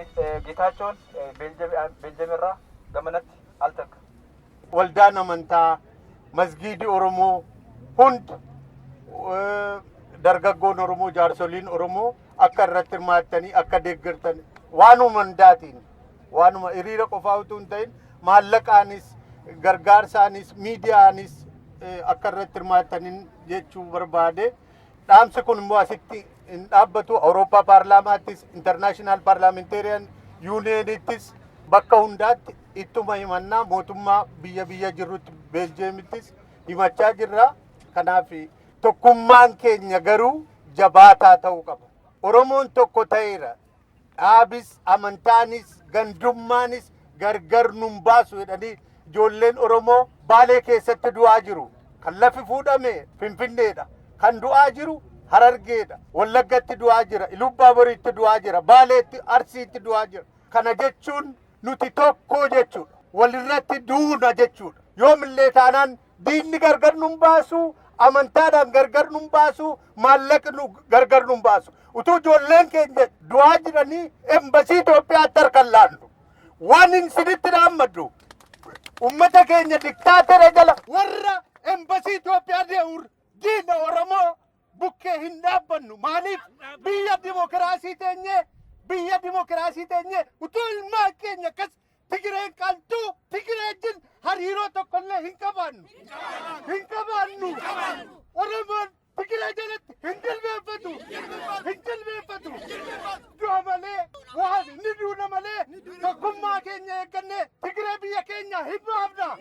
Geetaachoon Beeljeemirraa gamanatti al takka. Waldaan amantaa masgiidi Oromoo hundi dargaggoon Oromoo jaarsoliin Oromoo akka irratti hirmaattanii akka deeggartan waanuma hundaatiin waanuma hiriira qofaa utuu hin ta'in maallaqaanis gargaarsaanis miidiyaanis akka irratti hirmaattaniin jechuu barbaade. Dhaamsi kun immoo asitti in dhaabbatu Awurooppaa paarlaamaattis International Parliamentarian Unionittis bakka hundaatti ittuma himannaa mootummaa biyya jirrutti Beeljeemittis himachaa jirra. Kanaaf tokkummaan keenya garuu jabaataa ta'uu qaba. Oromoon tokko ta'eera. Dhaabis amantaanis gandummaanis gargar nun baasu jedhanii ijoolleen Oromoo Baalee keessatti du'aa jiru. Kan lafi fuudhame Finfinneedha. Kan du'aa jiru Harargeedha. Wallaggatti du'aa jira. Ilubbaa Boriitti du'aa jira. Baaleetti Arsiitti du'aa jira. Kana jechuun nuti tokko jechuudha. Walirratti duuna jechuudha. Yoomillee taanaan diinni gargar nun baasu, amantaadhaan gargar nun baasu, maallaqni gargar nun baasu. Utuu ijoolleen keenya du'aa jiranii embasii Itoophiyaatti harkaan laannu. Waan hin sinitti dhaammadhu. Ummata keenya diktaatera jala warra embasii Itoophiyaa deemur diina Oromoo bukkee hin dhaabbannu. Maaliif biyya dimokiraasii teenye utuu ilmaan keenya akkas Tigireen qaltuu Tigireejin hariiroo tokkollee hin qabaannu. Oromoon Tigiree jalatti hin jilbeeffatu. Du'a malee waan ni duuna malee tokkummaa keenya eeggannee Tigiree biyya keenya hin baafna.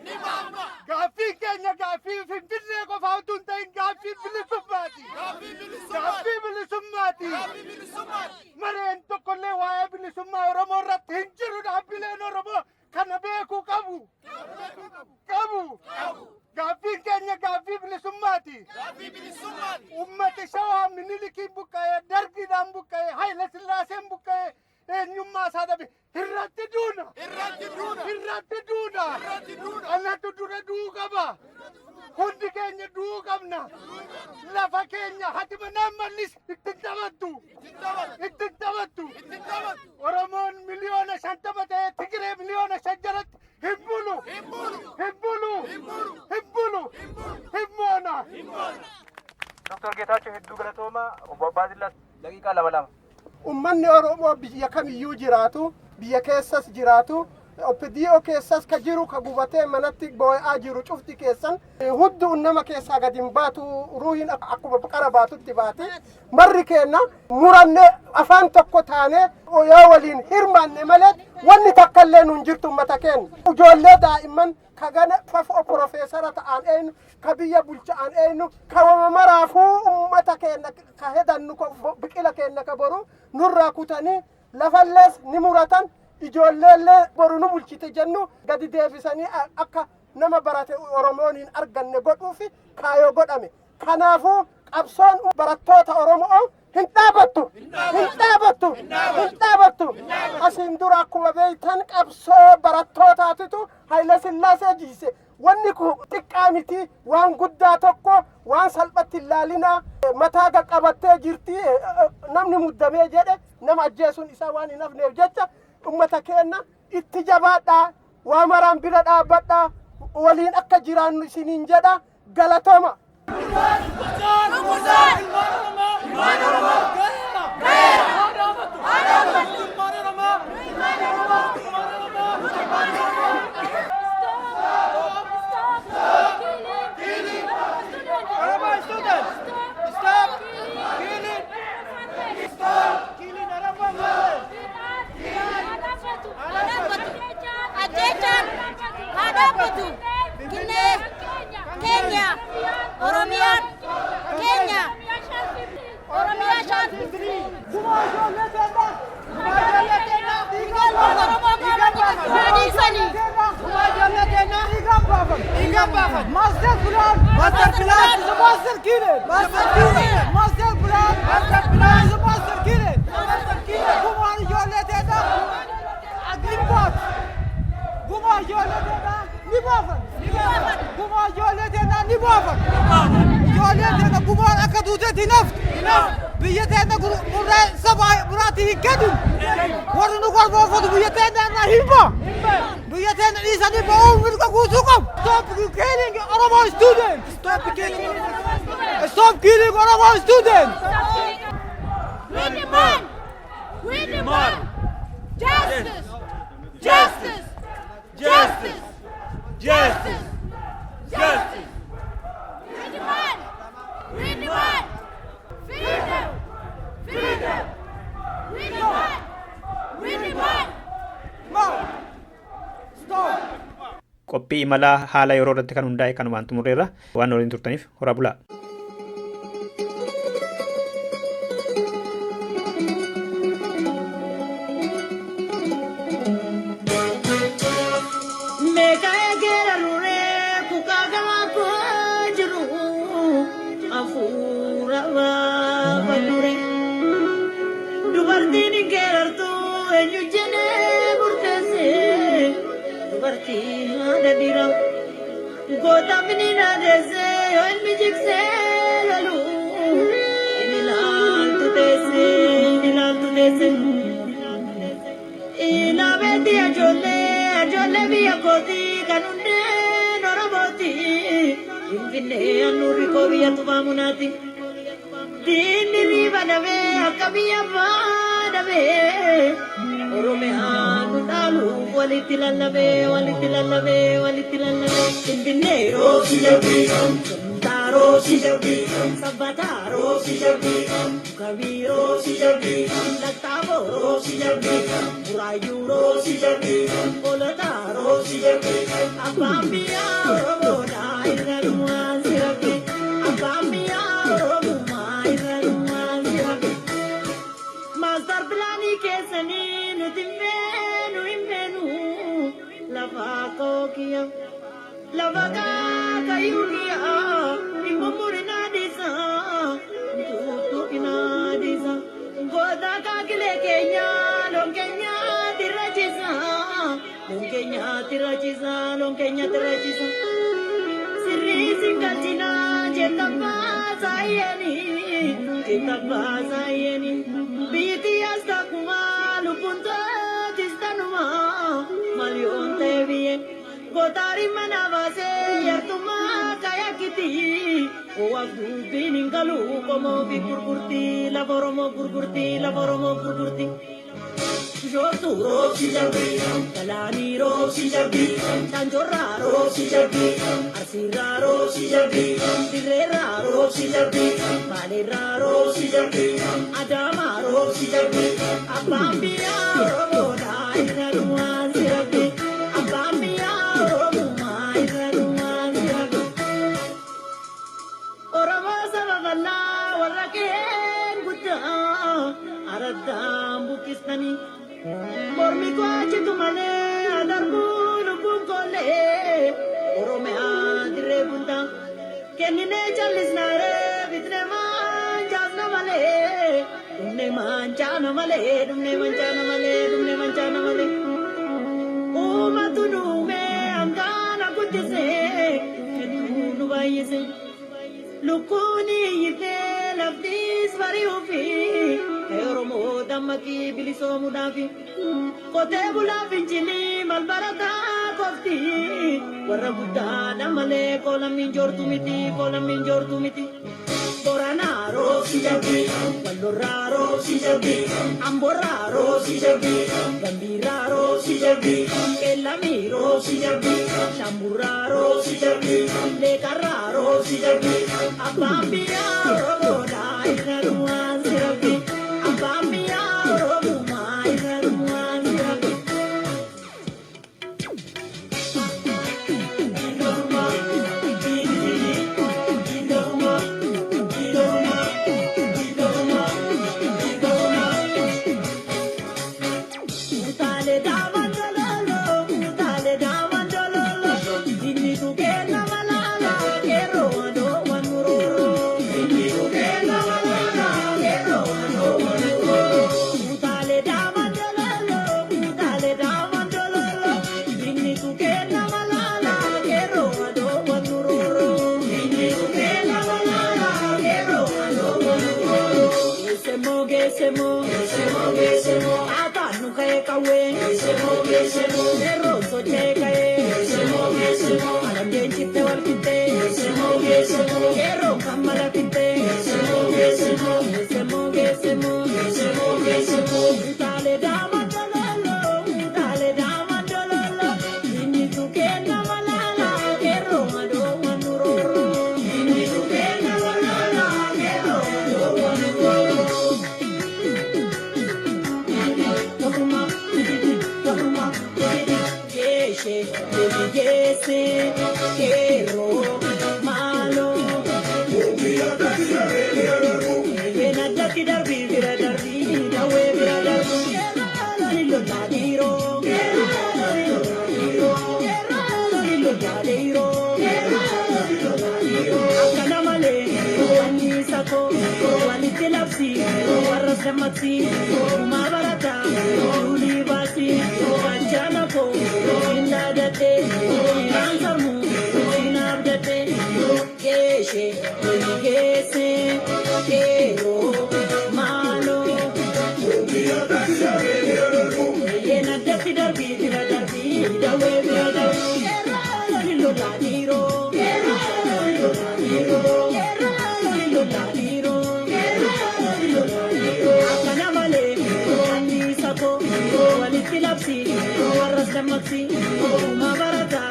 Gaaffii keenya gaaffii Finfinnee qofaa utuu hin ta'in gaaffii bilisummaati. Mareen tokkollee waa'ee bilisummaa Oromoo irratti hin jiru. Dhaabbileen Oromoo kana beekuu qabu. Gaaffii keenya gaaffii bilisummaati. Ummati Shawaa Minilikiin buqqa'ee, Dargiidhaan buqqa'ee, Haayile Sillaaseen buqqa'ee eenyummaa isaa dhabe irratti duuna. Anatu dura du'uu qaba. Hundi keenya du'uu qabna. Lafa keenya hati manaan mallis ittiin taphattu. Oromoon miliyoona 50 ta'ee Tigiree miliyoona 5 jalatti hin bulu. Dr. Geetaachoo hedduu galatooma. Obbo Abbaa Zillaas daqiiqaa 2. Ummanni ummanni Oromoo biyya kamiyyuu jiraatu biyya keessas jiraatu OPDO keessas ka jiru ka gubatee manatti boo'aa jiru cufti keessan huddu nama keessaa gadi hin baatu ruuhin akkuma qara baatutti baate marri keenna muranne afaan tokko taane yoo waliin hirmaanne malee wanni takka illee nun jirtu ummata keenya ijoollee daa'imman ka gana fafoo profeesara ta'an eenyu ka biyya bulchaan eenyu ka maraafuu ummata keenya ka hedannu biqila keenya ka boru nurraa kutanii lafallees ni muratan ijoolleellee boru nu bulchite jennu gadi deebisanii akka nama barate Oromooniin arganne godhuufi kaayoo godhame kanaafuu qabsoon barattoota Oromoo hin dhaabattu asiin dura akkuma beektan qabsoo barattootaatitu Haile Sillaasee jiise wanni kun xiqqaa miti waan guddaa tokko waan salphatti ilaalinaa mataa qabattee jirti namni muddamee jedhe nama ajjeesuun isaa waan hin hafneef jecha ummata keenya itti jabaadhaa waa maraan bira dhaabbadhaa waliin akka jiraannu isiniin jedha galatoma. Stop killing Oromo students! We demand justice! Justice! Justice! Justice! Justice! We demand freedom! Freedom! We demand more! Stop! Qophii imalaa haala yeroo irratti kan hundaa'e kanumaan xumurreerra waan waliin turtaniif horaa bulaa. Gota menina dese, yo el mijik se lalu. Inilan tu dese. Ina beti ajole biya koti kanunde noraboti. Infine anuri ko biya tuvamunati. Dini riba dave akabiya dave. Oromehan dalu walitilalabe. Infine rosi jabiham. Taro si jabiham. Sabataro si jabiham. Kaviro si jabiham. Laktavo si jabiham. Murayuro si jabiham. Olataro si jabiham. Abambiya oromoda irranuan sirabi. Abambiya oromuma irranuan sirabi. Master plani kesani nutimenu imenu. Lavako kiya. Lavaka kayunia. Imumurina disa. Tutu ina disa. Goda kakile Kenya. Long Kenya tirachiza. Sirri singalchina jetamba sayeni. Biti asta kumalu punta tistanuma. Malion teviye. Gotari manavase yartuma kaya gurgurti wabdu biningalu komo fi gurgurti la boromo gurgurti Jotu rosi jabi, kalani rosi jabi, tanjora rosi jabi, arsira rosi jabi, direra rosi jabi, malera rosi jabi, adama rosi jabi, abambia roboda inaruan jabi, abambia robuma inaruan jabi. Orama sababalla waraken gutta, aradam bukistani. Mormi ko achitu male adarbu lubun kole Oromea dire bunda kenine chalis nare vitne manjana male dumne manjana male O matunu me amdana kutse ketunu bayise lukuni yite labdis variufi Oromo damaki biliso mudafi kote bula finchini malbarata kofti warra buddha damale kolam minjor tumiti Borana rosi jabi Vallora rosi jabi Ambora rosi jabi Gambira rosi jabi Elami rosi jabi Shambura rosi jabi Lekara rosi jabi Abambia rogoda inaruan jabi Abambia roguma inaruan jabi Gesemo, atanu kaya kawe. Gesemo, eroso chekae. Gesemo, alam jenchite wal kite. Gesemo, ero kamala kite. Gesemo, utale dama dololo, ini tukena malala, ero ado manuroro. Ini tukena malala, ero ado manuroro. Yese, quiero malo. Ven a darbi, darbi, dawe, darbi. Lilo ladiro, lilo ladiro. Akana male, wani sako, wani telapsi, warasa maxi, mabarata, ulibasi, wanjana ko. Inadate, inansarmu, inabdate, geshe, kero, malo. Yenadati darbi, dawe, lilo ladiro, akana male, wani sako, wani tilapsi, warasa maxi, mabarata.